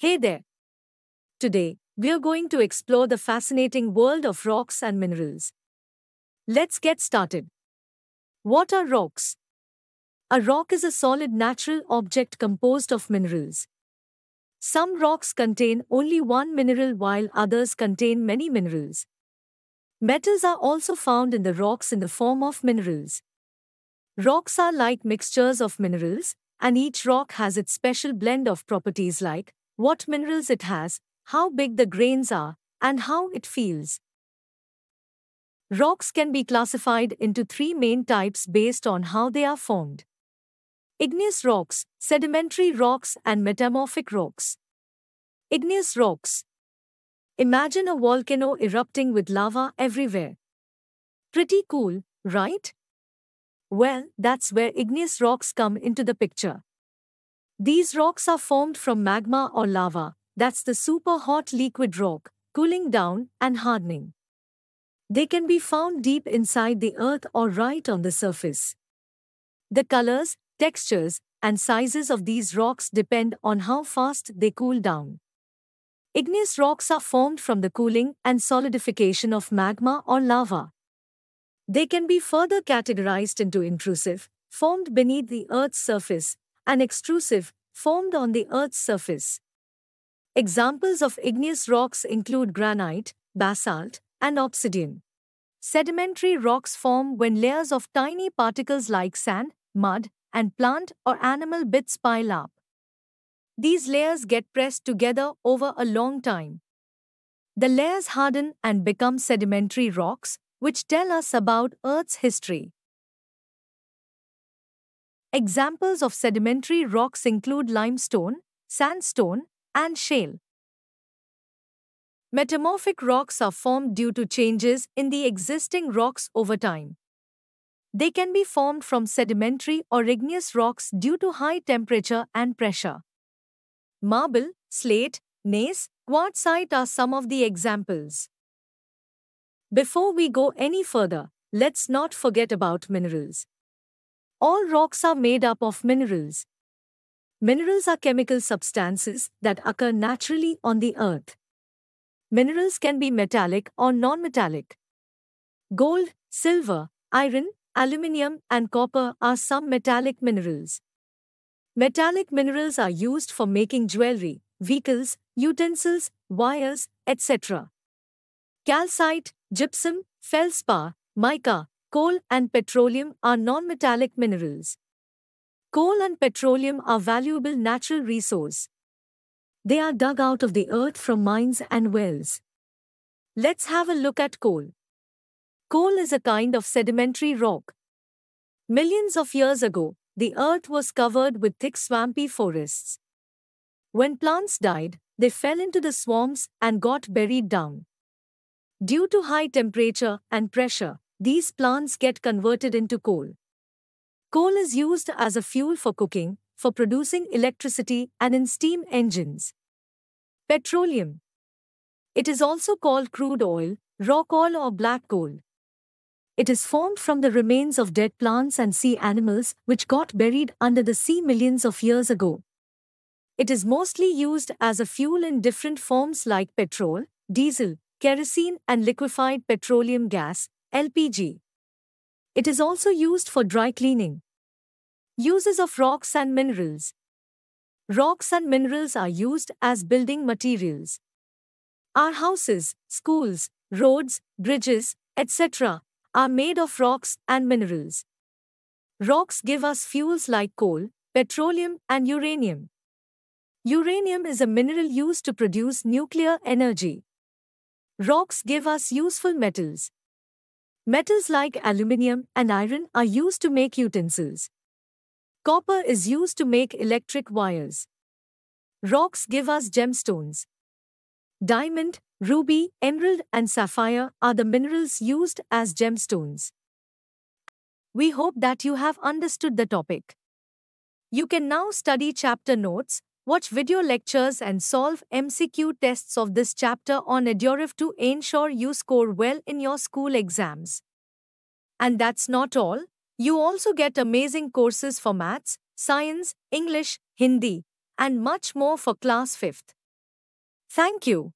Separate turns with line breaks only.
Hey there! Today, we are going to explore the fascinating world of rocks and minerals. Let's get started. What are rocks? A rock is a solid natural object composed of minerals. Some rocks contain only one mineral while others contain many minerals. Metals are also found in the rocks in the form of minerals. Rocks are like mixtures of minerals, and each rock has its special blend of properties like what minerals it has, how big the grains are, and how it feels. Rocks can be classified into three main types based on how they are formed: igneous rocks, sedimentary rocks, and metamorphic rocks. Igneous rocks. Imagine a volcano erupting with lava everywhere. Pretty cool, right? Well, that's where igneous rocks come into the picture. These rocks are formed from magma or lava, that's the super hot liquid rock, cooling down and hardening. They can be found deep inside the earth or right on the surface. The colors, textures, and sizes of these rocks depend on how fast they cool down. Igneous rocks are formed from the cooling and solidification of magma or lava. They can be further categorized into intrusive, formed beneath the Earth's surface, and extrusive, formed on the Earth's surface. Examples of igneous rocks include granite, basalt, and obsidian. Sedimentary rocks form when layers of tiny particles like sand, mud, and plant or animal bits pile up. These layers get pressed together over a long time. The layers harden and become sedimentary rocks, which tell us about Earth's history. Examples of sedimentary rocks include limestone, sandstone, and shale. Metamorphic rocks are formed due to changes in the existing rocks over time. They can be formed from sedimentary or igneous rocks due to high temperature and pressure. Marble, slate, gneiss, quartzite are some of the examples. Before we go any further, let's not forget about minerals. All rocks are made up of minerals. Minerals are chemical substances that occur naturally on the earth. Minerals can be metallic or non-metallic. Gold, silver, iron, aluminium, and copper are some metallic minerals. Metallic minerals are used for making jewelry, vehicles, utensils, wires, etc. Calcite, gypsum, feldspar, mica, coal, and petroleum are non-metallic minerals. Coal and petroleum are valuable natural resources. They are dug out of the earth from mines and wells. Let's have a look at coal. Coal is a kind of sedimentary rock. Millions of years ago, the earth was covered with thick swampy forests. When plants died, they fell into the swamps and got buried down. Due to high temperature and pressure, these plants get converted into coal. Coal is used as a fuel for cooking, for producing electricity, and in steam engines. Petroleum. It is also called crude oil, rock oil, or black coal. It is formed from the remains of dead plants and sea animals which got buried under the sea millions of years ago. It is mostly used as a fuel in different forms like petrol, diesel, kerosene, and liquefied petroleum gas, LPG. It is also used for dry cleaning. Uses of rocks and minerals. Rocks and minerals are used as building materials. Our houses, schools, roads, bridges, etc. are made of rocks and minerals. Rocks give us fuels like coal, petroleum, and uranium. Uranium is a mineral used to produce nuclear energy. Rocks give us useful metals. Metals like aluminium and iron are used to make utensils. Copper is used to make electric wires. Rocks give us gemstones. Diamond, ruby, emerald, and sapphire are the minerals used as gemstones. We hope that you have understood the topic. You can now study chapter notes, watch video lectures, and solve MCQ tests of this chapter on Edurif to ensure you score well in your school exams. And that's not all. You also get amazing courses for maths, science, English, Hindi, and much more for class 5th. Thank you.